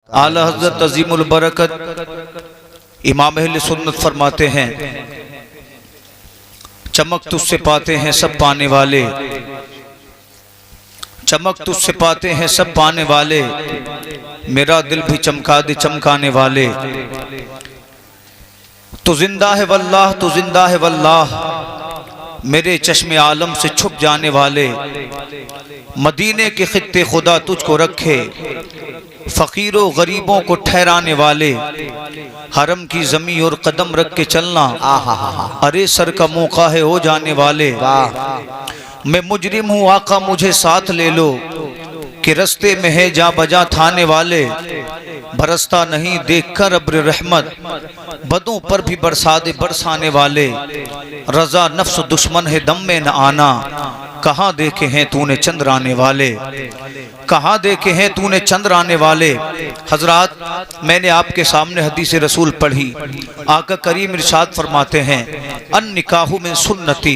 आला हज़रत अज़ीमुल बरकत इमाम अहले सुन्नत फरमाते हैं, चमक तुझसे पाते हैं सब पाने वाले, चमक तुझसे पाते हैं सब पाने वाले, मेरा दिल भी चमका दे चमकाने वाले। तो जिंदा है वल्लाह, तो जिंदा है वल्लाह, मेरे चश्मे आलम से छुप जाने वाले। मदीने के खित्ते खुदा तुझको रखे, फकीरों गरीबों को ठहराने वाले। हरम की जमी और कदम रख के चलना, अरे सर का मौका है हो जाने वाले। मैं मुजरिम हूँ आका मुझे साथ ले लो, कि रस्ते में है जा बजा थाने वाले। बरसता नहीं देखकर अब्र रहमत, बदों पर भी बरसा दे बरसाने वाले। रजा नफ्स दुश्मन है दम में न आना, कहाँ देखे हैं तूने चंद्र आने वाले, कहाँ देखे हैं तूने चंद्र आने वाले। हजरात, मैंने आपके सामने हदीस रसूल पढ़ी। आका करीम इरशाद फरमाते हैं, अन निकाहु मिन सुन्नती,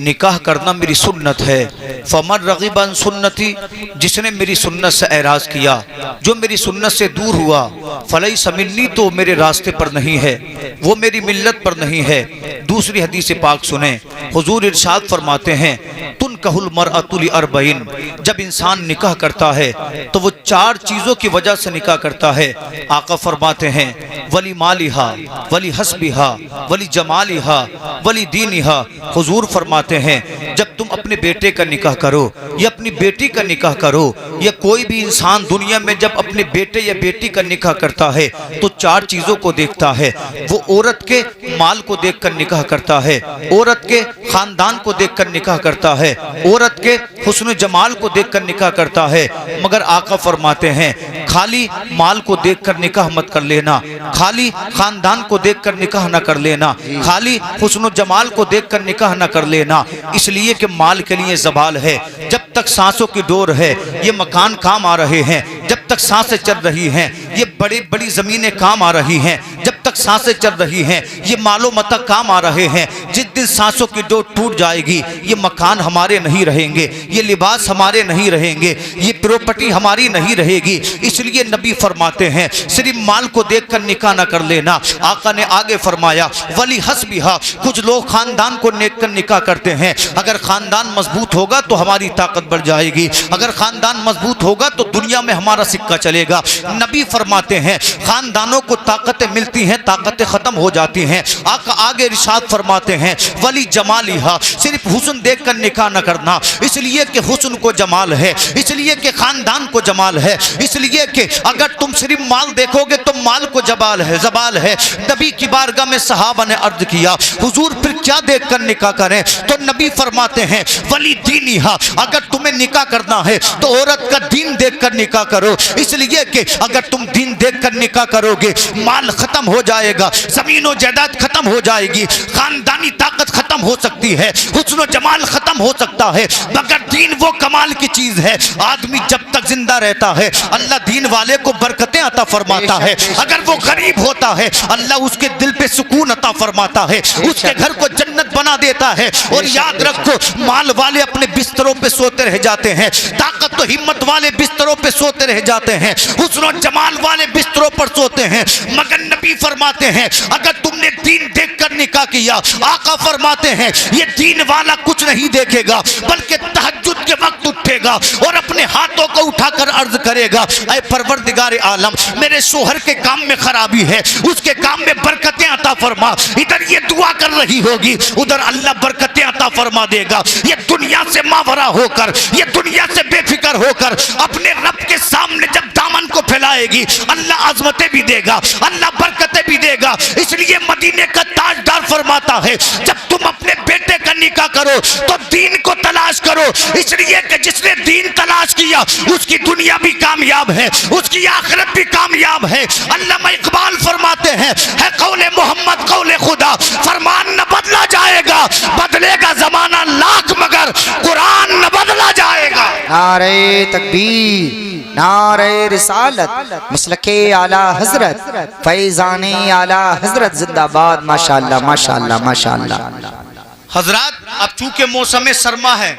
निकाह करना मेरी सुन्नत है। फमन रग़िब अन सुन्नती, जिसने मेरी सुन्नत से एराज किया, जो मेरी सुन्नत से दूर हुआ, फलैसा मिन्नी, तो मेरे रास्ते पर नहीं है, वो मेरी मिल्लत पर नहीं है। दूसरी हदीस पाक सुने, हुजूर इरशाद फरमाते हैं, तुन कहल मरअतु लिअरबईन, जब इंसान निकाह करता है तो वो 4 चीजों की वजह से निकाह करता है। आका फरमाते हैं, वली मालिहा, वली हस्बिहा, वली जमालिहा, वली दीनिहा। हुजूर फरमाते हैं, जब तुम अपने बेटे का निकाह करो या अपनी बेटी का निकाह करो, या कोई भी इंसान दुनिया में जब अपने बेटे या बेटी का निकाह करता है तो 4 चीजों को देखता है। वो औरत के माल को देखकर निकाह करता है, औरत के खानदान को देखकर निकाह करता है, औरत के हुस्न जमाल को देखकर निकाह करता है। मगर आका फरमाते हैं, खाली माल को देखकर निकाह मत कर लेना, खाली खानदान को देखकर निकाह न कर लेना, खाली हुस्न जमाल को देखकर निकाह न कर लेना। इसलिए कि माल के लिए ज़बाल है, जब तक सांसों की डोर है ये मकान काम आ रहे हैं, जब तक सांसें चल रही हैं ये बड़ी बड़ी ज़मीनें काम आ रही हैं, जब तक सांसें चल रही हैं ये मालो मता काम आ रहे हैं। जिस दिन सांसों की डोर टूट जाएगी, ये मकान हमारे नहीं रहेंगे, ये लिबास हमारे नहीं रहेंगे, ये प्रॉपर्टी हमारी नहीं रहेगी। इसलिए नबी फरमाते हैं, सिर्फ माल को देखकर निकाह न कर लेना। आका ने आगे फरमाया, वली हस्बिहा, कुछ लोग खानदान को देखकर निकाह करते हैं। अगर खानदान मजबूत होगा तो हमारी ताकत बढ़ जाएगी, अगर खानदान मजबूत होगा तो दुनिया में हमारा सिक्का चलेगा। नबी फरमाते हैं, खानदानों को ताकतें मिलती हैं, ताकतें खत्म हो जाती हैं। आका आगे इरशाद फरमाते हैं, वली जमालिहा, सिर्फ हुस्न देखकर निकाह न करना, इसलिए कि हुस्न को जमाल है, इसलिए कि खानदान को जमाल है, इसलिए कि अगर तुम सिर्फ माल देखोगे तो माल को जबाल है, जबाल है। नबी की बारगाह में सहाबा ने अर्ज किया, हुजूर फिर क्या देखकर निकाह करें? तो नबी फरमाते हैं, वली दीनिहा, अगर तुम्हें निकाह करना है तो औरत का दीन देखकर निकाह करो, इसलिए कि अगर तुम दीन देखकर निकाह करोगे माल खत्म हो जाएगा, जमीनो जायदाद खत्म हो जाएगी, खानदानी ताकत खत्म हो सकती है, हुस्न जमाल खत्म हो सकता है, मगर दीन वो कमाल की चीज है। आदमी जब तक जिंदा रहता है अल्लाह दीन वाले को बरकतें अता फरमाता है। अगर वो गरीब होता है अल्लाह उसके दिल पे सुकून अता फरमाता है, उसके घर को जन्नत बना देता है। और याद रखो, माल वाले अपने बिस्तरों पे सोते रह जाते हैं, ताकत तो हिम्मत वाले बिस्तरों पे सोते रह जाते हैं, हुस्न जमाल वाले बिस्तरों पर सोते हैं। मगर नबी फरमाते हैं, अगर तुमने दीन देखकर निकाह किया, आका फरमाते हैं ये दीन वाला कुछ नहीं देखेगा, बल्कि तहज्जुद के वक्त उठेगा और अपने हाथों को उठाकर अर्ज करेगा, ऐ परवरदिगार आलम, मेरे शोहर के काम में खराबी है, उसके काम में बरकतें अता फरमा। इधर ये दुआ कर रही होगी, उधर अल्लाह बरकतें अता फरमा देगा। ये दुनिया से मावरा होकर, ये दुनिया से बेफिक्र होकर अपने रब के सामने जब दामन को फैलाएगी, अल्लाह अजमतें भी देगा, अल्लाह बरकतें भी देगा। इसलिए मदीने का ताजदार फरमाता है, जब तुम अपने बेटे का निकाह करो तो दीन को तलाश करो, इसलिए कि जिसने दीन तलाश किया उसकी दुनिया भी कामयाब है, उसकी आखिरत भी कामयाब है। अल्लामा इकबाल फरमाते हैं, है कौले मोहम्मद कौले खुदा, फरमान न बदला जाएगा, बदलेगा जमाना लाख मगर कुरान न बदला जाएगा। नारे तकबीर, नारे रिसालत, मसलके आला हजरत, फैजाने आला हजरत जिंदाबाद। माशाअल्लाह माशाअल्लाह माशाअल्लाह। हजरात, अब चूंकि मौसम सरमा है,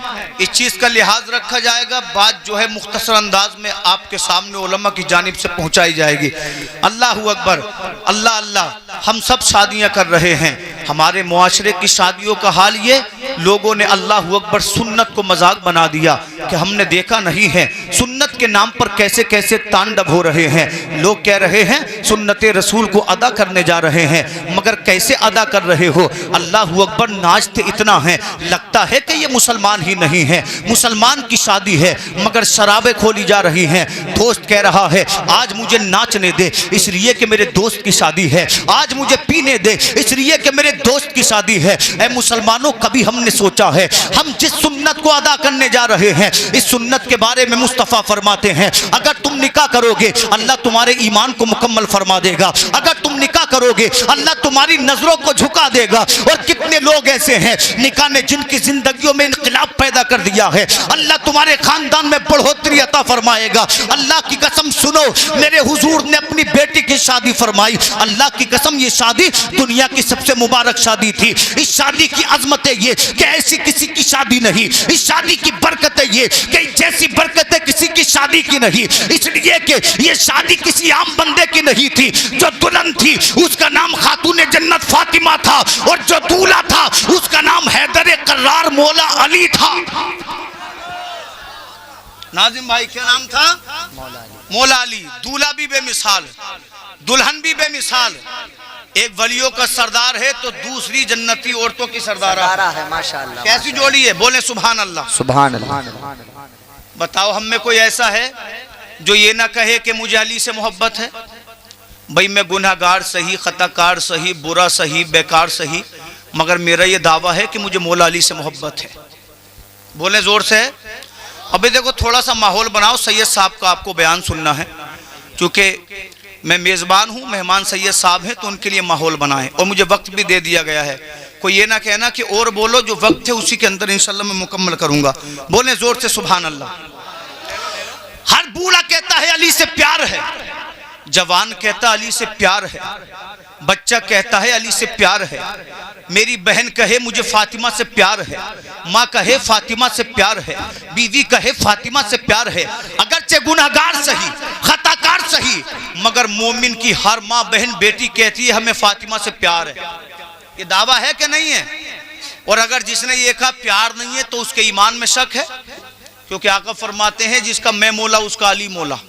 इस चीज़ का लिहाज रखा जाएगा। बात जो है मुख्तसर अंदाज में आपके सामने उलमा की जानिब से पहुंचाई जाएगी। अल्लाह अकबर, अल्लाह अल्लाह। हम सब शादियां कर रहे हैं, हमारे मुआशरे की शादियों का हाल ये, लोगों ने अल्लाह अकबर सुन्नत को मजाक बना दिया कि हमने देखा नहीं है सुन्नत के नाम पर कैसे कैसे तांडव हो रहे हैं। लोग कह रहे हैं सुन्नत रसूल को अदा करने जा रहे हैं, मगर कैसे अदा कर रहे हो? अल्लाह अकबर, नाचते इतना है लगता है कि ये मुसलमान ही नहीं है। मुसलमान की शादी है मगर शराबें खोली जा रही हैं। दोस्त कह रहा है आज मुझे नाचने दे इसलिए कि मेरे दोस्त की शादी है, आज मुझे पीने दे इसलिए कि मेरे दोस्त की शादी है। ऐ मुसलमानों, कभी हमने सोचा है हम जिस सुन्नत को अदा करने जा रहे हैं, इस सुन्नत के बारे में मुस्तफ़ा फरमाते हैं अगर तुम निकाह करोगे अल्लाह तुम्हारे ईमान को मुकम्मल फरमा देगा, अगर तुम निकाह करोगे अल्लाह तुम्हारी नजरों को झुका देगा। और कितने लोग ऐसे हैं निकाह ने जिनकी जिंदगियों में इनकलाब पैदा कर दिया है, अल्लाह तुम्हारे खानदान में बढ़ोतरी अता फरमाएगा। अल्लाह की कसम सुनो, मेरे हुजूर ने अपनी बेटी की शादी फरमाई, अल्लाह की कसम ये शादी दुनिया की सबसे मुबारक शादी थी। इस शादी की अजमत है ये कि ऐसी किसी की शादी नहीं, इस शादी की बरकत है ये कि जैसी बरकत है किसी की शादी की नहीं, इसलिए कि ये शादी किसी आम बंदे की नहीं थी। जो दुल्हन थी उसका नाम खातून जन्नत फातिमा था और जो दूल्हा था उसका नाम हैदर कर्रार मौला अली था। नाजिम भाई क्या नाम था? मौला अली। दूल्हा भी बेमिसाल, दुल्हन भी बेमिसाल। एक वलियों का सरदार है तो दूसरी जन्नती औरतों की सरदारा है। माशाअल्लाह, कैसी जोड़ी है? बोले सुभान अल्लाह, सुभान अल्लाह। बताओ हम में कोई ऐसा है जो ये ना कहे कि मुझे अली से मोहब्बत है? भाई मैं गुनहगार सही, खताकार सही, बुरा सही, बेकार सही, मगर मेरा ये दावा है कि मुझे मौला अली से मोहब्बत है। बोले जोर से। अभी देखो थोड़ा सा माहौल बनाओ, सैयद साहब का आपको बयान सुनना है, क्योंकि मैं मेज़बान हूँ, मेहमान सैयद साहब हैं, तो उनके लिए माहौल बनाएं। और मुझे वक्त भी दे दिया गया है, कोई ये ना कहना कि और बोलो, जो वक्त है उसी के अंदर इंशाल्लाह मैं मुकम्मल करूँगा। बोले जोर से सुभान अल्लाह। हर बूढ़ा कहता है अली से प्यार है, जवान कहता अली से प्यार है, बच्चा कहता है अली से प्यार है, मेरी बहन कहे मुझे फातिमा से प्यार है, माँ कहे फातिमा से प्यार है, बीवी कहे फातिमा से प्यार है। अगरचे गुनहगार सही, खताकार सही, मगर मोमिन की हर माँ बहन बेटी कहती है हमें फातिमा से प्यार है। ये दावा है कि नहीं है? और अगर जिसने ये कहा प्यार नहीं है तो उसके ईमान में शक है, क्योंकि आका फरमाते हैं जिसका मैं मौला उसका अली मौला।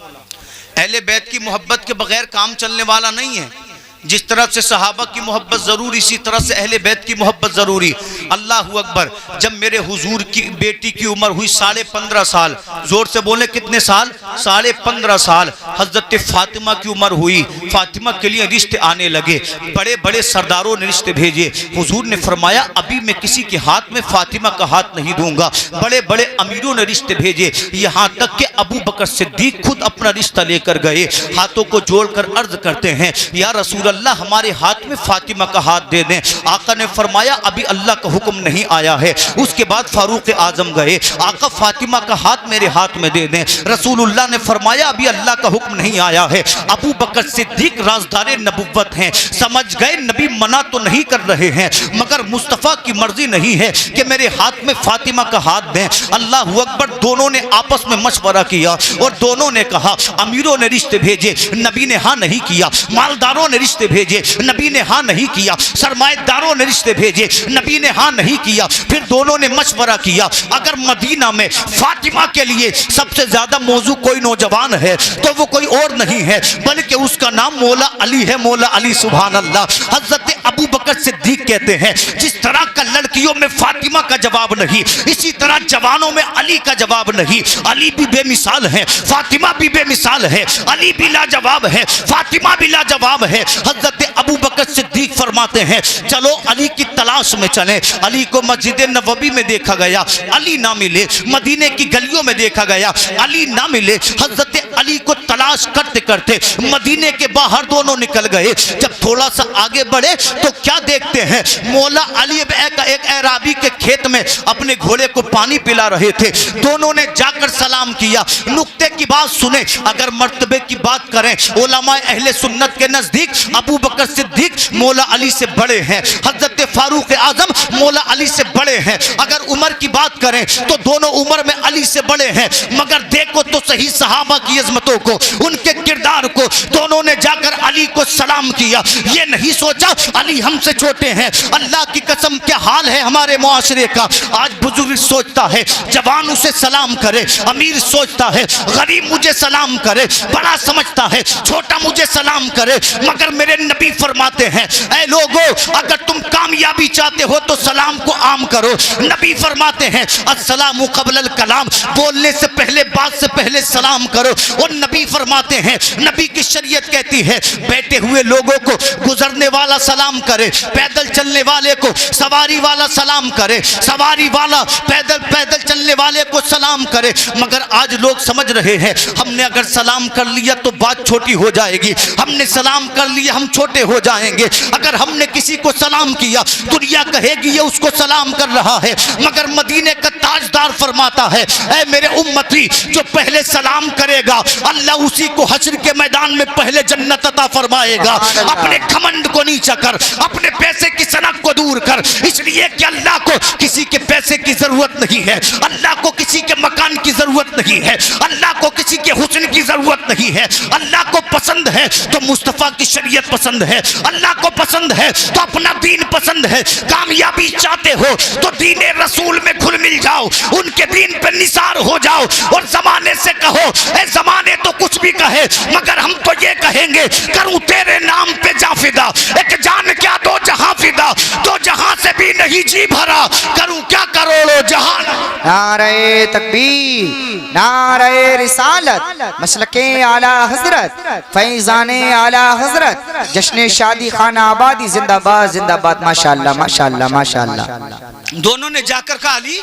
अहले बैत की मोहब्बत के बगैर काम चलने वाला नहीं है। जिस तरह से सहाबा की मोहब्बत ज़रूरी, इसी तरह से अहले बैत की मोहब्बत ज़रूरी। अल्लाह अकबर। जब मेरे हुजूर की बेटी की उम्र हुई 15.5 साल, जोर से बोले कितने साल? 15.5 साल। हज़रत फातिमा की उम्र हुई, फातिमा के लिए रिश्ते आने लगे, बड़े बड़े सरदारों ने रिश्ते भेजे। हुजूर ने फरमाया अभी मैं किसी के हाथ में फातिमा का हाथ नहीं दूंगा। बड़े बड़े अमीरों ने रिश्ते भेजे, यहाँ तक कि अबू बकर सिद्दीक खुद अपना रिश्ता लेकर गए। हाथों को जोड़कर अर्ज करते हैं या रसूल अल्लाह हमारे हाथ में फातिमा का हाथ दे दें। आका ने फरमाया अभी अल्लाह का हुक्म नहीं आया है। उसके बाद फारूक आजम गए, आका फातिमा का हाथ मेरे हाथ में दे दें। रसूलुल्लाह ने फरमाया अभी अल्लाह का हुक्म नहीं आया है। अबू बकर सिद्दीक राज़दारे नबुव्वत हैं, समझ गए नबी मना तो नहीं कर रहे हैं, मगर मुस्तफ़ा की मर्जी नहीं है कि मेरे हाथ में फातिमा का हाथ दें। अल्लाह अकबर। दोनों ने आपस में मशवरा किया और दोनों ने कहा, अमीरों ने रिश्ते भेजे, नबी ने हाँ नहीं किया। मालदारों ने रिश्ते भेजे, नबी ने हाँ नहीं किया। सरमाएदारों ने रिश्ते भेजे, नबी ने हाँ नहीं किया। फिर दोनों ने मशवरा किया, अगर मदीना में फातिमा के लिए सबसे ज्यादा मौजू कोई नौजवान है तो वो कोई और नहीं है बल्कि उसका नाम मौला अली है। मौला अली, सुभान अल्लाह। हजरत अबू बकर सिद्दीक कहते हैं जिस तरह का लड़कियों में फातिमा का जवाब नहीं, इसी तरह जवानों में अली का जवाब नहीं। अली भी बेमिसाल है, फातिमा भी बेमिसाल है। अली भी लाजवाब है, फातिमा भी लाजवाब है। हजरत अबू बकर सिद्दीक फरमाते हैं चलो अली की तलाश में चले। अली को मस्जिद नबवी में देखा गया, अली ना मिले। मदीने की गलियों में देखा गया, अली ना मिले। हजरत अली को तलाश करते करते मदीने के बाहर दोनों निकल गए। जब थोड़ा सा आगे बढ़े तो क्या देखते हैं, मौला अली एक एराबी के खेत में अपने घोड़े को पानी पिला रहे थे। दोनों ने जाकर सलाम किया। नुक्ते की बात सुने, अगर मर्तबे की बात करें, उलमा अहले सुन्नत के नजदीक अबू बकर सिद्दीक मौला अली से बड़े हैं। हजरत फारूक आजम मौला अली से बड़े हैं। अगर उमर की बात करें तो दोनों उम्र में अली से बड़े हैं, मगर देखो तो सही सहाबा की अजमतों को, उनके किरदार को। दोनों ने जाकर अली को सलाम किया, ये नहीं सोचा अली हमसे छोटे हैं। अल्लाह की कसम क्या हाल है हमारे मुआशरे का। आज बुजुर्ग सोचता है जवान उसे सलाम करे, अमीर सोचता है गरीब मुझे सलाम करे, बड़ा समझता है छोटा मुझे सलाम करे। मगर मेरे नबी फरमाते हैं ऐ लोगों, अगर तुम कामयाबी चाहते हो तो सलाम को आम करो। नबी फरमाते हैं अस्सलामु क़ब्लल कलाम, बोलने से पहले, बात से पहले सलाम करो। और नबी फरमाते हैं, नबी की शरीयत कहती है बैठे हुए लोगों को गुजरने वाला सलाम करे, पैदल चलने वाले को सवारी वाला सलाम करे, सवारी वाला पैदल चलने वाले को सलाम करे। मगर आज लोग समझ रहे हैं हमने अगर सलाम कर लिया तो बात छोटी हो जाएगी, हमने सलाम कर लिया हम छोटे हो जाएंगे। अगर हमने किसी को सलाम किया दुनिया कहेगी ये उसको सलाम कर रहा है। मगर मदीने का ताजदार फरमाता है ऐ मेरे उम्मती, जो पहले सलाम करेगा अल्लाह उसी को हश्र के मैदान में पहले जन्नत अता फरमाएगा। अपने घमंड को नीचा कर, अपने पैसे की सनक को दूर कर, इसलिए कि अल्लाह को किसी के पैसे की जरूरत नहीं है, अल्लाह को किसी के मकान की जरूरत नहीं है, अल्लाह को किसी के हुस्न की जरूरत नहीं है। अल्लाह को पसंद है तो मुस्तफा की शरीयत पसंद है, अल्लाह को पसंद है तो अपना दीन पसंद है। कामयाबी चाहते हो तो दीन रसूल में घुल मिल जाओ, उनके दीन पे निसार हो जाओ। और जमाने से कहो ए जमाने तो कुछ भी कहे, मगर हम तो ये कहेंगे करूं तेरे नाम पे जाफिदा, एक जान क्या दो जहां फिदा, दो जहां से भी नहीं जी भरा, करूं क्या करोड़ों जहान। नारे तकबीर, नारे रिसालत, मसलके आला हजरत, फैजाने आला हजरत, जश्न शादी खाना आबादी जिंदाबाद जिंदाबाद। माशाअल्लाह माशाअल्लाह माशाअल्लाह। दोनों ने जाकर कहा अली,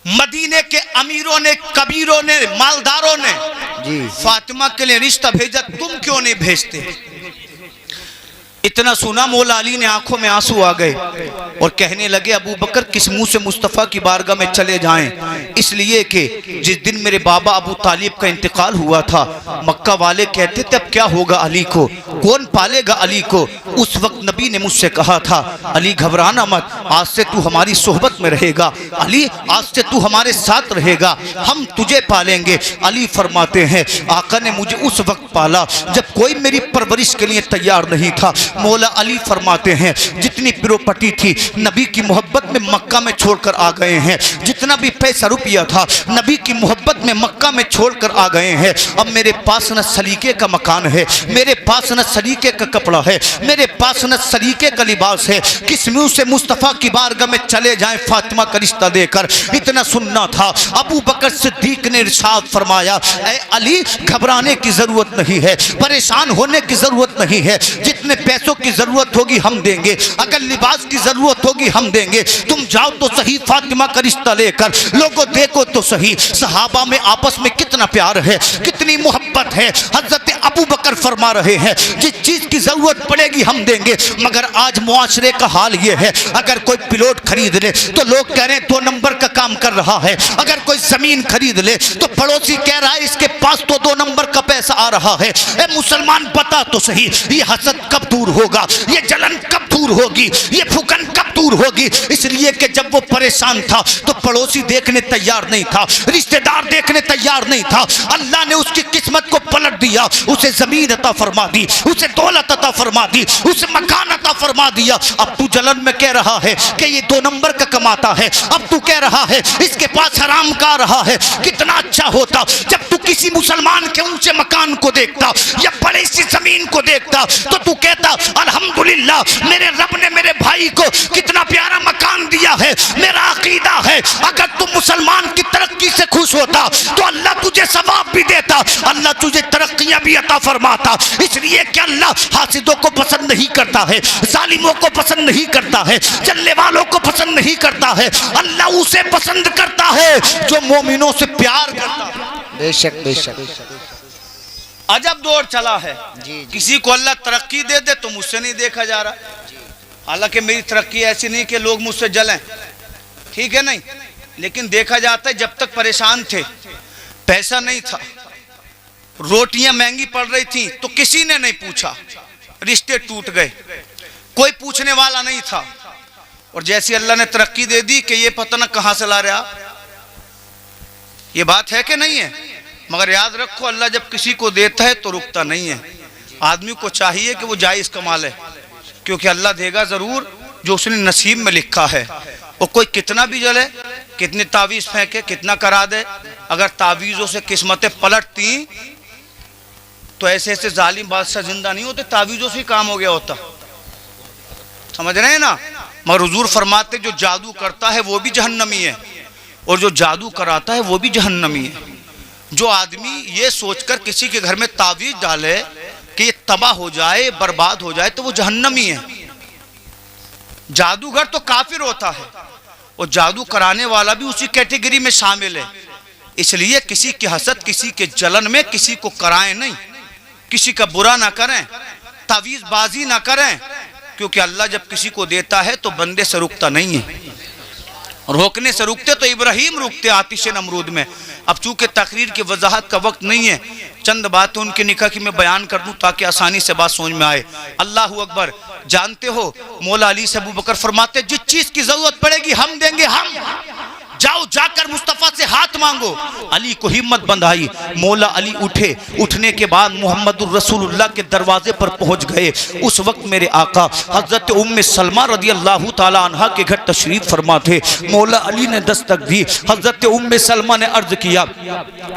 मदीने के अमीरों ने, कबीरों ने, मालदारों ने जी फातिमा के लिए रिश्ता भेजा, तुम क्यों नहीं भेजते? इतना सुना मौला अली ने आंखों में आंसू आ गए और कहने लगे अबू बकर किस मुंह से मुस्तफ़ा की बारगाह में चले जाएं? इसलिए कि जिस दिन मेरे बाबा अबू तालिब का इंतकाल हुआ था मक्का वाले कहते थे अब क्या होगा अली को, कौन पालेगा अली को। उस वक्त नबी ने मुझसे कहा था अली घबराना मत, आज से तू हमारी सोहबत में रहेगा, अली आज से तू हमारे साथ रहेगा, हम तुझे पालेंगे। अली फरमाते हैं आका ने मुझे उस वक्त पाला जब कोई मेरी परवरिश के लिए तैयार नहीं था। मौला अली फरमाते हैं जितनी प्रॉपर्टी थी नबी की मोहब्बत में मक्का में छोड़कर आ गए हैं, जितना भी पैसा रुपया था नबी की मोहब्बत में मक्का में छोड़कर आ गए हैं। अब मेरे पास न सलीके का मकान है, मेरे पास न सलीके का कपड़ा है, मेरे पास न सलीके का लिबास है, किस मुंह से मुस्तफ़ा की बारगाह में चले जाएं फातिमा का रिश्ता देकर। इतना सुनना था। अबू बकर सिद्दीक ने इरशाद फरमाया ऐ अली घबराने की जरूरत नहीं है, परेशान होने की जरूरत नहीं है, जितने पैसों की जरूरत होगी हम देंगे, अगर लिबास की जरूरत होगी हम देंगे, तुम जाओ तो सही फातिमा का रिश्ता लेकर। लोगों देखो तो सही सहाबा में आपस में कितना प्यार है, कितनी मोहब्बत है। हजरत अबू बकर फरमा रहे हैं जिस चीज की जरूरत पड़ेगी हम देंगे। मगर आज मुआशरे का हाल ये है अगर कोई प्लॉट खरीद ले तो लोग कह रहे हैं 2 नंबर का काम कर रहा है, अगर कोई जमीन खरीद ले तो पड़ोसी कह रहा है इसके पास तो 2 नंबर का पैसा आ रहा है। ए मुसलमान बता तो सही ये हसद कब दूर होगा, ये जलन कब दूर होगी, ये फुकन कब दूर होगी? इसलिए कि जब वो परेशान था तो पड़ोसी देखने तैयार नहीं था, रिश्तेदार देखने तैयार नहीं था। अल्लाह ने उसकी किस्मत को पलट दिया, उसे जमीन अता फरमा दी, उसे दौलत अता फरमा दी, उसे मकान अता फरमा दिया। अब तू जलन में कह रहा है कि ये 2 नंबर का कमाता है, अब तू कह रहा है इसके पास हराम का रहा है। कितना अच्छा होता जब तू किसी मुसलमान के ऊंचे मकान को देखता या बड़ी सी जमीन को देखता तो तू कहता अल्हम्दुलिल्लाह मेरे रब ने मेरे भाई को कितना प्यारा मकान दिया है। मेरा अकीदा है अगर तू मुसलमान की तरक्की से खुश होता तो अल्लाह तुझे सवाब भी देता, अल्लाह तुझे तरक्कियां भी अता फरमाता। इसलिए कि अल्लाह हासिदों को पसंद नहीं करता है, जालिमों को पसंद नहीं करता है, चलने वालों को पसंद नहीं करता है। अल्लाह उसे पसंद करता है जो मोमिनों से प्यार करता है। बेशक बेशक अजब दौर चला है। जी। किसी को अल्लाह तरक्की दे दे तो मुझसे नहीं देखा जा रहा। हालांकि मेरी तरक्की ऐसी नहीं कि लोग मुझसे जलें, ठीक है नहीं, लेकिन देखा जाता है जब तक परेशान थे, पैसा नहीं था, रोटियां महंगी पड़ रही थी तो किसी ने नहीं पूछा, रिश्ते टूट गए। कोई पूछने वाला नहीं था। और जैसी अल्लाह ने तरक्की दे दी कि ये पता न कहां से ला रहा, ये बात है कि नहीं है। मगर याद रखो, अल्लाह जब किसी को देता है तो रुकता नहीं है। आदमी को चाहिए कि वो जायज़ कमा ले, क्योंकि अल्लाह देगा ज़रूर जो उसने नसीब में लिखा है। और कोई कितना भी जले, कितनी तावीज़ फेंके, कितना करा दे, अगर तावीज़ों से किस्मतें पलटती तो ऐसे ऐसे जालिम बादशाह जिंदा नहीं होते, तावीज़ों से ही काम हो गया होता। समझ रहे हैं ना। मगर हुजूर फरमाते जो जादू करता है वो भी जहन्नमी है, और जो जादू कराता है वो भी जहन्नमी है। जो आदमी ये सोचकर किसी के घर में तावीज़ डाले कि ये तबाह हो जाए, बर्बाद हो जाए, तो वो जहन्नमी है। जादूगर तो काफिर होता है, और जादू कराने वाला भी उसी कैटेगरी में शामिल है। इसलिए किसी की हसद, किसी के जलन में किसी को कराएं नहीं, किसी का बुरा ना करें, तावीज़बाजी ना करें, क्योंकि अल्लाह जब किसी को देता है तो बंदे से रुकता नहीं है। रोकने से रुकते तो इब्राहिम रुकते आतिश नमरूद में। अब चूंकि तकरीर की वजाहत का वक्त नहीं है, चंद बातें उनके निकाह की मैं बयान कर दूं ताकि आसानी से बात समझ में आए। अल्लाह अकबर। जानते हो मौला अली से अबू बकर फरमाते जिस चीज की जरूरत पड़ेगी हम देंगे, हम जाओ जाकर मुस्तफा से हाथ मांगो। अली को हिम्मत बंधाई, मौला अली उठे। उठने के बाद मुहम्मदुर रसूलुल्लाह के दरवाजे पर पहुंच गए। उस वक्त मेरे आका हजरत उम्मे सलमा रदी अल्लाह ताला अन्हा के घर तशरीफ फरमा थे। मौला अली ने दस्तक दी। हजरत उम्मे सलमा ने अर्ज किया,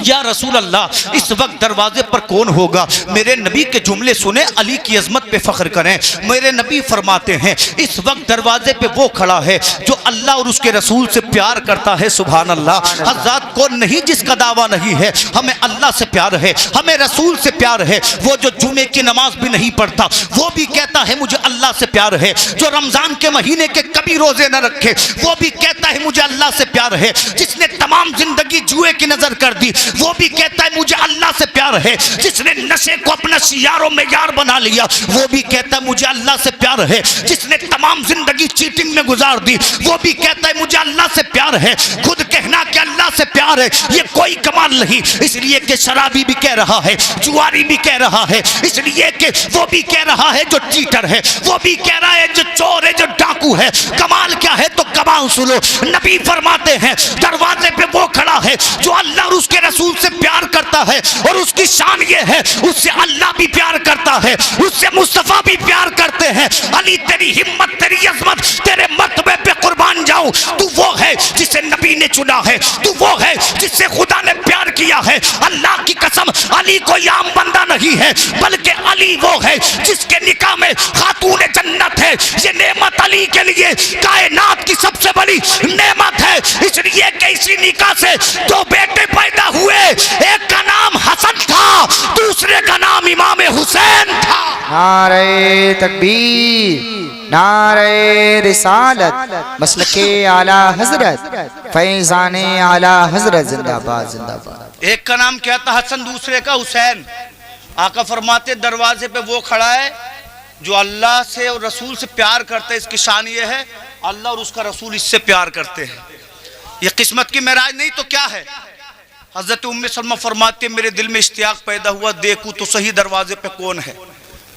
या रसूल अल्लाह, इस वक्त दरवाजे पर कौन होगा? मेरे नबी के जुमले सुने, अली की अजमत पे फख्र करें। मेरे नबी फरमाते हैं इस वक्त दरवाजे पे वो खड़ा है जो अल्लाह और उसके रसूल से प्यार करता है। सुभान अल्लाह। हज़रत कौन नहीं जिसका दावा नहीं है हमें अल्लाह से प्यार है, हमें रसूल से प्यार है। वो जो जुमे की नमाज भी नहीं पढ़ता वो भी कहता है मुझे अल्लाह से प्यार है। जो रमजान के महीने के कभी रोजे न रखे वो भी कहता है मुझे अल्लाह से प्यार है। जिसने तमाम जिंदगी जुए की नजर कर दी वो भी कहता है मुझे अल्लाह से प्यार है। जिसने नशे को अपना यारों में यार बना लिया वो भी कहता है मुझे अल्लाह से प्यार है। जिसने तमाम जिंदगी चीटिंग में गुजार दी वो भी कहता है मुझे अल्लाह से प्यार है। खुद कहना कि अल्लाह से प्यार है ये कोई कमाल नहीं, इसलिए कि शराबी भी कह रहा है, जुआरी भी कह रहा है, इसलिए कि वो भी कह रहा है जो चीटर है, वो भी कह रहा है जो चोर है, जो डाकू है। कमाल क्या है तो कमाल सुनो। नबी फरमाते हैं दरवाजे पे वो खड़ा है जो अल्लाह और उसके रसूल से प्यार करता है, और उसकी शान ये है उससे अल्लाह भी प्यार करता है, उससे मुस्तफा भी प्यार करते हैं। अली तेरी हिम्मत, तेरी अजमत, तेरे मर्तबे पे कुर्बान जाऊं। तू वो है जिसे नबी ने चुना है, तू वो है जिससे खुदा ने प्यार किया है। अल्लाह की कसम अली कोई आम बंदा नहीं है, बल्कि अली वो है जिसके निकाह में खातून जन्नत है। ये नेमत अली के लिए कायनात की सबसे बड़ी नेमत है। इसलिए कि इसी निकाह से दो बेटे पैदा हुए, एक का नाम हसन था, दूसरे का नाम इमाम हुसैन था। नारे तकबीर, नारे रिसालत, मसलके आला हजरत, फैजाने आला हजरत, जिंदाबाद जिंदाबाद। एक का नाम क्या था? हसन, दूसरे का हुसैन। आका फरमाते दरवाजे पे वो खड़ा है जो अल्लाह से और रसूल से प्यार करता है। इसकी शान ये है अल्लाह और उसका रसूल इससे प्यार करते हैं। ये किस्मत की महराज नहीं तो क्या है? हजरत उम्मे सलमा फरमाते मेरे दिल में इश्तियाक पैदा हुआ, देखूं तो सही दरवाजे पे कौन है।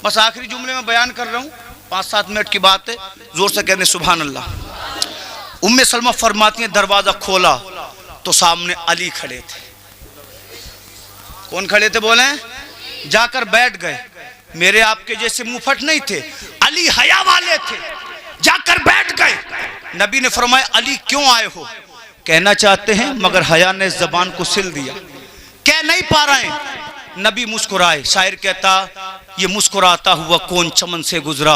बस आखिरी जुमले में बयान कर रहा हूँ, 5-7 मिनट की बात है, जोर से कहने सुभान अल्लाह। उम्मे सलमा फरमाती हैं दरवाजा खोला तो सामने अली खड़े थे। कौन खड़े थे बोले? जाकर बैठ गए। मेरे आपके जैसे मुंहफट नहीं थे, अली हया वाले थे, जाकर बैठ गए। नबी ने फरमाया अली क्यों आए हो? कहना चाहते हैं मगर हया ने जबान को सिल दिया, कह नहीं पा रहे हैं। नबी मुस्कुराए। शायर कहता ये मुस्कुराता हुआ कौन चमन से गुजरा,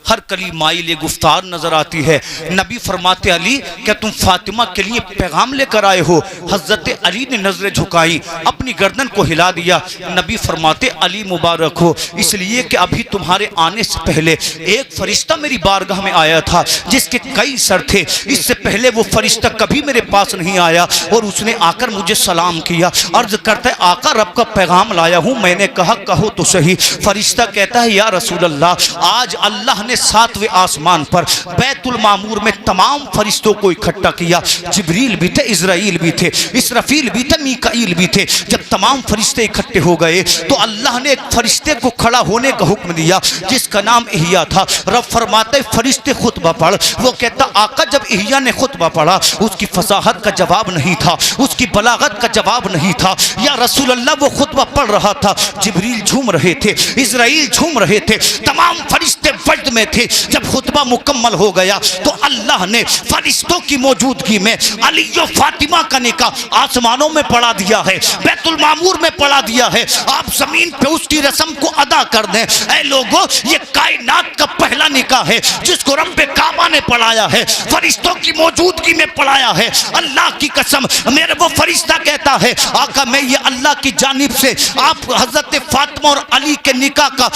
हर कली माइले गुफ्तार नजर आती है। नबी फरमाते अली क्या तुम फातिमा के लिए पैगाम लेकर आए हो? हजरत अली ने नजरें झुकाई, अपनी गर्दन को हिला दिया। नबी फरमाते अली मुबारक हो, इसलिए कि अभी तुम्हारे आने से पहले एक फरिश्ता मेरी बारगाह में आया था जिसके कई सर थे। इससे पहले वो फरिश्ता कभी मेरे पास नहीं आया और उसने आकर मुझे सलाम किया। अर्ज करता है आका रब का पैगाम लाया हूँ। मैंने कहा कहो तो सही। फरिश्ता कहता है या रसूल अल्लाह, आज अल्लाह ने 7वें आसमान पर बैतुल मामूर में तमाम फरिश्तों को इकट्ठा किया। जिब्रील भी थे, इज़राइल भी थे, इसराफील भी थे, मीकाईल भी थे। जब तमाम फरिश्ते इकट्ठे हो गए तो अल्लाह ने एक फरिश्ते को खड़ा होने का हुक्म दिया जिसका नाम इहिया था। रब फरमाते फरिश्ते खुतबा पढ़। वो कहता आका जब इहिया ने खुतबा पढ़ा उसकी फसाहत का जवाब नहीं था, उसकी बलागत का जवाब नहीं था। या रसूल अल्लाह वो खुतबा पढ़ रहा था, जिब्रील झूम रहे थे, इज़राइल झूम रहे थे, तमाम फरिश्ते वजद में थे। जब खुतबा मुकम्मल हो गया तो अल्लाह ने फरिश्तों की मौजूदगी में अली और फातिमा का निकाह आसमानों में पढ़ा दिया है, बैतुल मामूर में पढ़ा दिया है। आप जमीन पे उसकी रस्म को अदा कर दें। ऐ लोगों, ये कायनात का पहला निकाह है जिसको रब्बे काबा ने पढ़ाया है, फरिश्तों की मौजूदगी में पढ़ाया है। अल्लाह की कसम, मेरे वो फरिश्ता कहता है आका मैं ये अल्लाह की जानिब से आप हजरत फातिमा और अली के निकाह का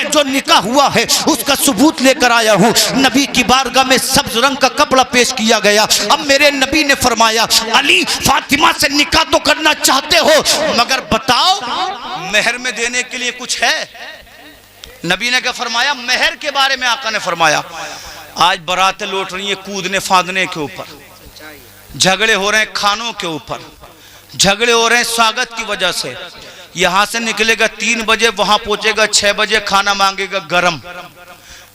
जो निकाह हुआ है उसका सबूत लेकर आया हूँ। नबी की बारगाह में सब्ज रंग का कपड़ा पेश किया गया। अब मेरे नबी ने फरमाया अली फातिमा से निकाह तो करना चाहते हो मगर बताओ मेहर में देने के लिए कुछ है? नबी ने क्या फरमाया? मेहर के बारे में आका ने फरमाया आज बारातें लौट रही हैं कूदने फादने के ऊपर, झगड़े हो रहे हैं खानों के ऊपर, झगड़े हो रहे हैं स्वागत की वजह से। यहां से निकलेगा 3 बजे, वहां पहुंचेगा 6 बजे, खाना मांगेगा गरम।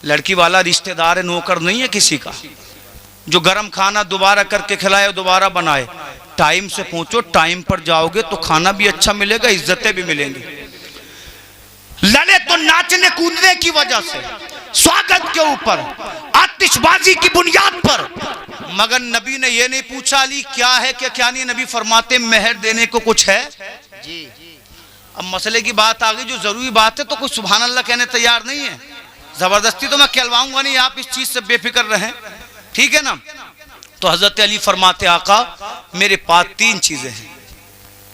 लड़की वाला रिश्तेदार है, नौकर नहीं है किसी का, जो गरम खाना दोबारा करके खिलाए दोबारा बनाए। टाइम से पहुंचो, टाइम पर जाओगे तो खाना भी अच्छा मिलेगा, इज्जतें भी मिलेंगी। लड़े तो नाचने कूदने की वजह से, स्वागत के ऊपर, आतिशबाजी की बुनियाद पर। मगर नबी ने यह नहीं पूछा अली क्या है क्या नहीं। नबी फरमाते मेहर देने को कुछ है जी। अब मसले की बात आ गई, जो जरूरी बात है तो कोई सुभान अल्लाह कहने तैयार नहीं है। जबरदस्ती तो मैं कहलवाऊंगा नहीं, आप इस चीज से बेफिक्र रहें, ठीक है ना। तो हजरत अली फरमाते आका मेरे पास 3 चीजें हैं।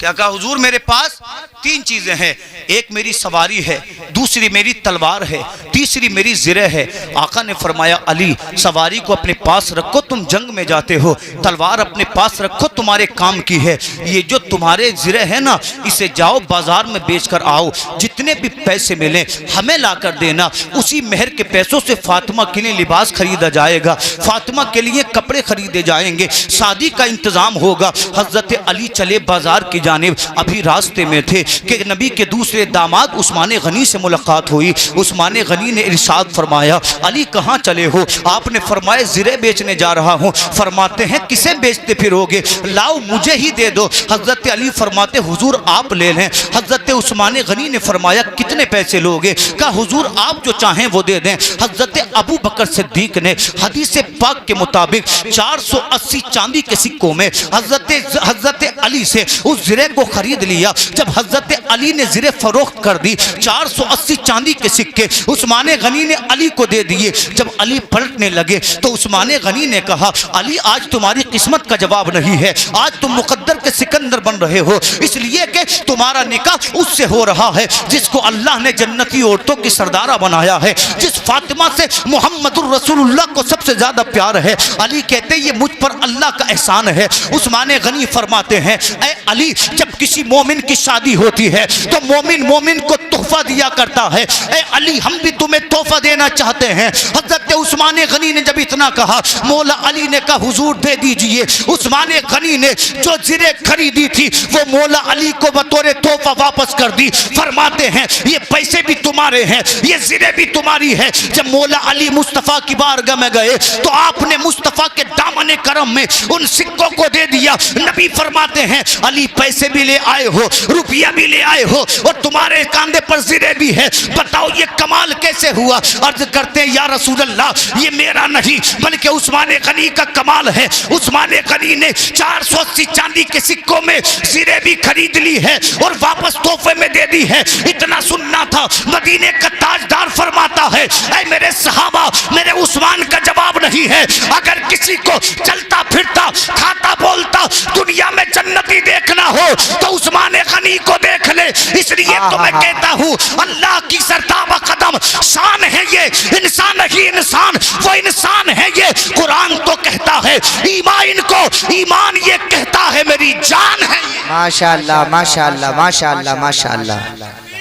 क्या कहा हुजूर? मेरे पास 3 चीजें हैं, एक मेरी सवारी है, दूसरी मेरी तलवार है, तीसरी मेरी ज़िरे है। आका ने फरमाया अली सवारी को अपने पास रखो, तुम जंग में जाते हो, तलवार अपने पास रखो, तुम्हारे काम की है। ये जो तुम्हारे ज़िरे है ना, इसे जाओ बाजार में बेच कर आओ, जितने भी पैसे मिले हमें ला कर देना। उसी मेहर के पैसों से फातिमा के लिए लिबास खरीदा जाएगा, फातिमा के लिए कपड़े खरीदे जाएंगे, शादी का इंतजाम होगा। हजरत अली चले बाजार की जानिब। अभी रास्ते में थे कि नबी के दूसरे दामाद उस्मान गनी से मुलाकात हुई। उस्मान गनी ने इरशाद फरमाया अली कहाँ चले हो? आपने फरमाया ज़िरे बेचने जा रहा हूँ। फरमाते हैं किसे बेचते फिरोगे? लाओ मुझे ही दे दो। हजरत अली फरमाते हुजूर आप ले लें। हजरत उस्मान गनी ने फरमाया कितने पैसे लोगे? कहा हुजूर आप जो चाहें वो दे दें। हजरत अबू बकर सिद्दीक ने हदीस पाक के मुताबिक 480 चांदी के सिक्कों में हजरत अली से उस ज़िरे को खरीद लिया। जब हजरत अली ने ज़िरे फरोख्त कर दी, 480 चांदी के सिक्के उस्मान गनी ने अली को दे दिए। जब अली पलटने लगे तो उस्मान गनी ने कहा अली आज तुम्हारी किस्मत का जवाब नहीं है, आज तुम मुकद्दर के सिकंदर बन रहे हो, इसलिए कि तुम्हारा निकाह उससे हो रहा है जिसको अल्लाह ने जन्नती औरतों की सरदारा बनाया है, जिस फातिमा से मुहम्मदुर रसूलुल्लाह को सबसे ज्यादा प्यार है। अली कहते ये मुझ पर अल्लाह का एहसान है। उस्मान गनी फरमाते हैं ऐ अली जब किसी मोमिन की शादी होती है तो मोमिन को तोहफा दिया करता है। ऐ अली हम भी तुम्हें तोहफा देना चाहते हैं। हजरत उस्मान गनी ने जब इतना कहा, मौला अली ने कहा हुजूर दे दीजिए। उस्मान गनी ने जो ज़िरे खरीदी थी वो मौला अली को बतौर तोहफा वापस कर दी। फरमाते हैं ये पैसे भी तुम्हारे हैं, ये ज़िरे भी तुम्हारी है। जब मौला अली मुस्तफ़ा की बारगाह में गए तो आपने मुस्तफ़ा के दामन करम में उन सिक्कों को दे दिया। नबी फरमाते हैं अली पैसे भी ले आए हो, रुपया भी ले आए हो और तुम्हारे कांधे पर ज़िरे भी है, बताओ ये कमाल कैसे हुआ? अर्ज करते हैं या रसूल अल्लाह ये मेरा नहीं बल्कि उस्मान गनी का कमाल है। उस्मान गनी ने 480 चांदी के सिक्कों में ज़िरे भी खरीद ली है और वापस तोहफे में दे दी है। इतना सुनना था। मदीने का ताजदार फरमाता है ऐ मेरे सहाबा मेरे उस्मान का जवाब नहीं है। अगर किसी को चलता फिरता खाता बोलता दुनिया में जन्नती देखना हो तो उस्मान गनी को देख ले। इसलिए तो मैं कहता हूँ अल्लाह की सरताबा कदम शान है ये, इंसान ही इंसान, वो इंसान है ये। कुरान तो कहता है ईमान को, ईमान ये कहता है मेरी जान है ये। माशाअल्लाह माशाअल्लाह माशाअल्लाह माशाअल्लाह।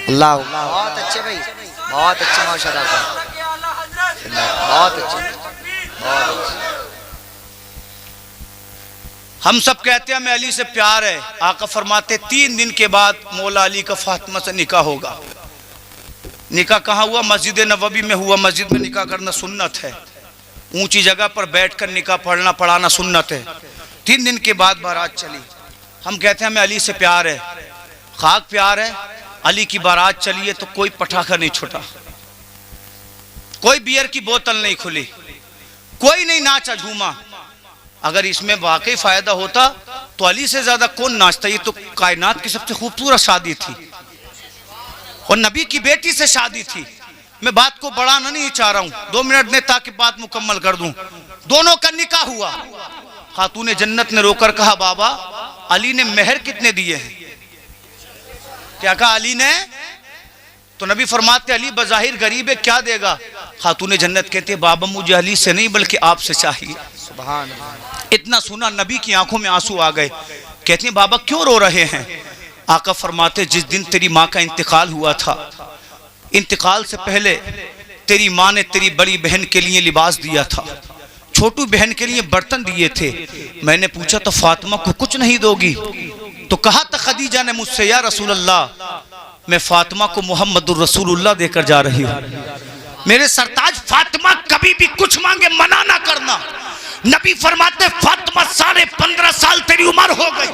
अल्लाह, बहुत अच्छे भाई, बहुत अच्छे माशाल्लाह, बहुत अच्छे, बहुत अच्छे। हम सब कहते हैं हमें अली से प्यार है। आका फरमाते 3 दिन के बाद मौला अली का फातिमा से निकाह होगा। निकाह कहाँ हुआ? मस्जिद नबवी में हुआ। मस्जिद में निकाह करना सुन्नत है। ऊंची जगह पर बैठकर निकाह पढ़ना पढ़ाना सुन्नत है। 3 दिन के बाद बारात चली। हम कहते हैं हमें अली से प्यार है, खाक प्यार है। अली की बारात चली है तो कोई पटाखा नहीं छूटा, कोई बियर की बोतल नहीं खुली, कोई नहीं नाचा झूमा। अगर इसमें वाकई फायदा होता तो अली से ज्यादा कौन नाचता? ये तो कायनात की सबसे खूबसूरत शादी थी और नबी की बेटी से शादी थी। मैं बात को बढ़ाना नहीं चाह रहा हूं, 2 मिनट में ताकि बात मुकम्मल कर दूं। दोनों का निकाह हुआ। खातूने जन्नत ने रोकर कहा, बाबा अली ने मेहर कितने दिए हैं? क्या कहा अली ने? तो नबी फरमाते अली बज़ाहिर गरीब है, क्या देगा? खातूने जन्नत कहते बाबा मुझे अली से नहीं बल्कि आपसे चाहिए। सुभान अल्लाह। इतना सुना नबी की आंखों में आंसू आ गए। कहते हैं बाबा क्यों रो रहे हैं? आका फरमाते जिस दिन तेरी माँ का इंतकाल हुआ था, इंतकाल से पहले तेरी माँ ने तेरी बड़ी बहन के लिए लिबास दिया था, छोटू बहन के लिए बर्तन दिए थे। मैंने पूछा तो फातिमा को कुछ नहीं दोगी? तो कहा था खदीजा ने मुझसे, या रसूल अल्लाह मैं फातिमा को मोहम्मदुर रसूलुल्लाह देकर जा रही हूँ। मेरे सरताज फातिमा कभी भी कुछ मांगे मना ना करना। नबी फरमाते फातिमा 15.5 साल तेरी उम्र हो गई,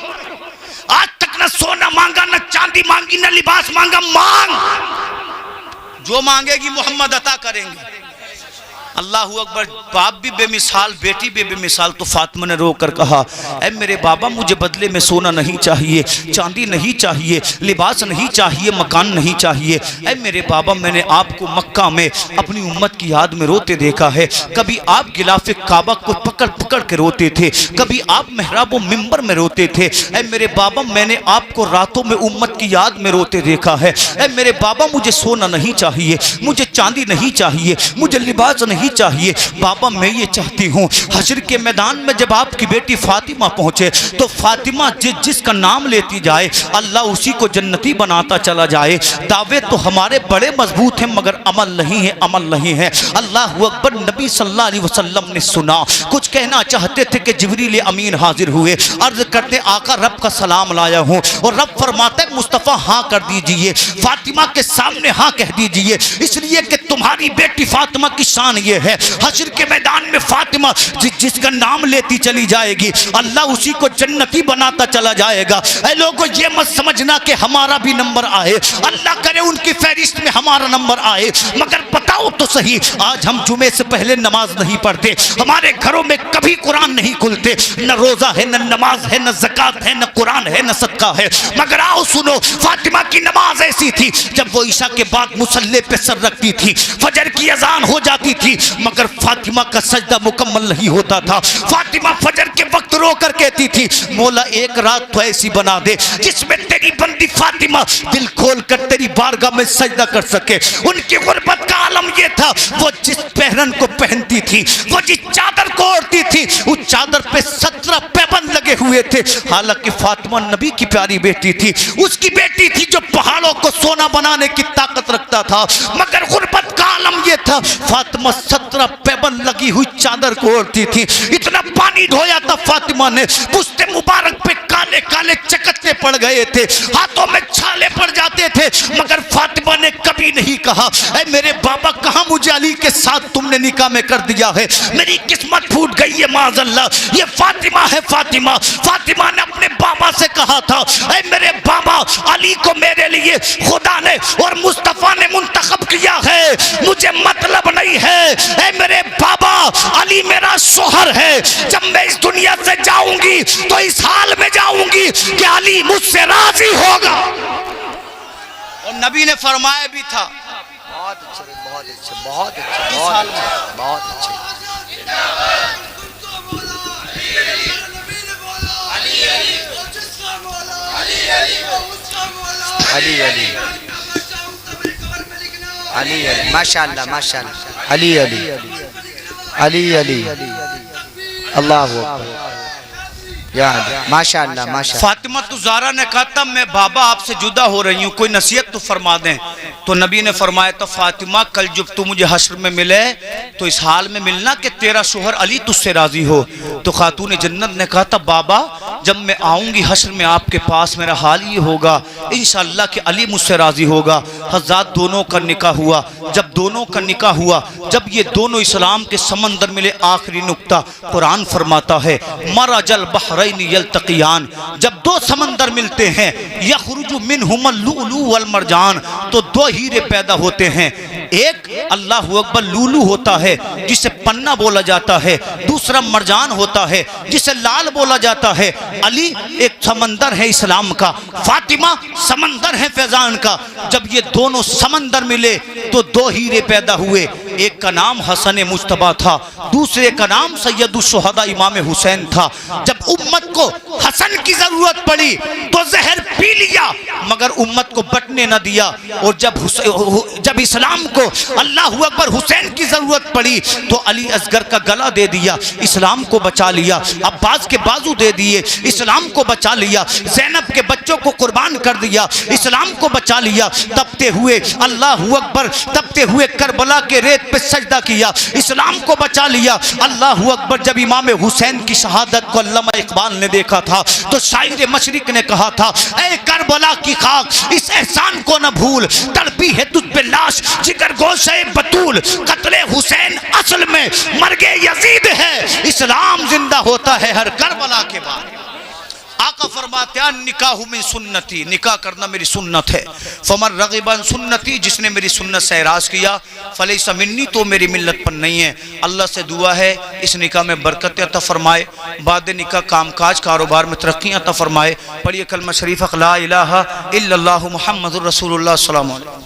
आज तक न सोना मांगा, न चांदी मांगी, न लिबास मांगा। मांग, जो मांगेगी मोहम्मद अता करेंगे। अल्लाह अकबर। बाप भी बेमिसाल, बेटी भी बेमिसाल। तो फातिमा ने रोकर कहा, ऐ मेरे बाबा मुझे बदले में सोना नहीं चाहिए, चांदी नहीं चाहिए, लिबास नहीं चाहिए, मकान नहीं चाहिए। ऐ मेरे बाबा मैंने आपको मक्का में अपनी उम्मत की याद में रोते देखा है। कभी आप गिलाफे काबा को पकड़ पकड़ के रोते थे, कभी आप मेहराब मिंबर में रोते थे। ऐ मेरे बाबा मैंने आपको रातों में उम्मत की याद में रोते देखा है। ऐ मेरे बाबा मुझे सोना नहीं चाहिए, मुझे चांदी नहीं चाहिए, मुझे लिबास नहीं चाहिए। बाबा मैं ये चाहती हूँ हश्र के मैदान में जब आपकी बेटी फातिमा पहुंचे तो फातिमा जिसका नाम लेती जाए अल्लाह उसी को जन्नती बनाता चला जाए। दावे तो हमारे बड़े मजबूत हैं मगर अमल नहीं है, अमल नहीं है। अल्लाह अकबर। नबी सल्लल्लाहु अलैहि वसल्लम ने सुना, कुछ कहना चाहते थे कि जिब्रील अमीन हाजिर हुए। अर्ज करते आका रब का सलाम लाया हूँ। और रब फरमाते मुस्तफ़ा हाँ कर दीजिए, फातिमा के सामने हाँ कह दीजिए, इसलिए कि तुम्हारी बेटी फातिमा की शान ये है हश्र के मैदान में फातिमा जिसका नाम लेती चली जाएगी अल्लाह उसी को जन्नती बनाता चला जाएगा। ऐ लोगों ये मत समझना कि हमारा भी नंबर आए, अल्लाह करे उनकी फहरिस्त में हमारा नंबर आए, मगर बताओ तो सही आज हम जुमे से पहले नमाज नहीं पढ़ते, हमारे घरों में कभी कुरान नहीं खुलते, न रोजा है, न नमाज है, न ज़कात है, न कुरान है, न सदका है। मगर आओ सुनो, फातिमा की नमाज ऐसी थी जब वो ईशा के बाद मुसल्ले पे सर रखती थी, फजर की अजान हो जाती थी मगर फातिमा का सजदा मुकम्मल नहीं होता था। फातिमा फजर के वक्त रोकर कहती थी मौला एक रात तो ऐसी बना दे जिसमें तेरी बंदी फातिमा दिल खोल कर तेरी बारगाह में सजदा कर सके। उनकी गुर्बत का आलम यह था, वो जिस पहरन को पहनती थी, वो जिस चादर को ओढ़ती थी, उस चादर पे 17 पैबंद लगे हुए थे। हालांकि फातिमा नबी की प्यारी बेटी थी, उसकी बेटी थी जो पहाड़ों को सोना बनाने की ताकत रखता था, मगर गुर्बत का आलम यह था फातिमा 17 पैबंद लगी हुई चादर को ओढ़ती थी। इतना पानी ढोया था फातिमा ने, पुश्ते मुबारक पे काले काले चकत्ते पड़ गए थे, हाथों में छाले पड़ जाते थे, मगर फातिमा ने कभी नहीं कहा ऐ मेरे बाबा कहाँ मुझे अली के साथ तुमने निकाह में कर दिया है, मेरी किस्मत फूट गई है माज़अल्लाह, ये फातिमा है फातिमा। फातिमा ने अपने बाबा से कहा था ऐ मेरे बाबा अली को मेरे लिए खुदा ने और मुस्तफ़ा ने मुंतखब किया है, मुझे मतलब नहीं है। ऐ मेरे बाबा अली मेरा शोहर है, जब मैं इस दुनिया से जाऊंगी तो इस हाल में जाऊंगी कि अली मुझसे राजी होगा। और नबी ने फरमाया भी था। बहुत अच्छे, बहुत अच्छे, बहुत अच्छे, बहुत अच्छे, बहुत अच्छे। अली अली अली अली माशाअल्लाह माशाअल्लाह अली अली अली अली अल्लाह हू अकबर। माशाअल्लाह माशाअल्लाह। फातिमा तुज़ारा ने कहा तब मैं बाबा आपसे जुदा हो रही हूँ, कोई नसीहत तो फरमा दें। तो नबी ने फरमाया तो फातिमा कल जब तू मुझे हश्र में मिले तो इस हाल में मिलना कि तेरा शोहर अली तुझसे राजी हो। तो खातून जन्नत ने कहा था बाबा जब मैं आऊँगी हश्र में आपके पास मेरा हाल ये होगा इंशाअल्लाह कि अली मुझसे राजी होगा। हज़रत दोनों का निकाह हुआ। जब दोनों का निकाह हुआ, जब ये दोनों इस्लाम के समंदर मिले, आखिरी नुक्ता कुरान फरमाता है मरजल बहरैन यल्तक़ियान, जब दो समंदर मिलते हैं यखरुजु मिनहुमल लुलु वल मरजान, तो दो हीरे पैदा होते हैं। एक अल्लाहु अकबर लुलु होता है जिसे पन्ना बोला जाता है, दूसरा मरजान होता है जिसे लाल बोला जाता है। अली एक समंदर है इस्लाम का, फातिमा समंदर है फैजान का। जब ये दोनों समंदर मिले तो दो हीरे पैदा हुए। एक का नाम हसन मुज्तबा था, दूसरे का नाम सैयदुश शुहदा इमाम हुसैन था। जब उम्मत को हसन की जरूरत पड़ी तो जहर पी लिया मगर उम्मत को बटने न दिया। और जब इस्लाम को अल्लाहु अकबर हुसैन की जरूरत पड़ी तो अली असगर का गला दे दिया, इस्लाम को बचा लिया। अब्बास के बाजू दे दिए, इस्लाम को बचा लिया। ज़ैनब के बच्चों को कुर्बान कर दिया, इस्लाम को बचा लिया। तपते हुए अल्लाहु अकबर, तपते हुए करबला के रेत पे सजदा किया, इस्लाम को बचा लिया। अल्लाहु अकबर। जब इमाम हुसैन की शहादत को अल्लामा इकबाल ने देखा था तो शायर मशरिक ने कहा था ऐ करबला की खाक इस एहसान को न भूल, तड़पी है तुझ पे लाश जिगर गोशे बतूल। कत्ले हुसैन असल में मर्गे यजीद है, इस्लाम जिंदा होता है हर करबला के बाद। आका फरमाते हैं निकाह मिन सुन्नती, निकाह करना मेरी सुन्नत है। फमन रग़िबन सुन्नती, जिसने मेरी सुन्नत से एराज़ किया फलैसा मिन्नी, तो मेरी मिल्लत पर नहीं है। अल्लाह से दुआ है इस निकाह में बरकत अता फरमाए, बाद निकाह कामकाज कारोबार में तरक्की अता फरमाए। पढ़िए कलमा शरीफ ला इलाहा इल्लल्लाहु मुहम्मदुर रसूलुल्लाह सल्लल्लाहु अलैहि वसल्लम।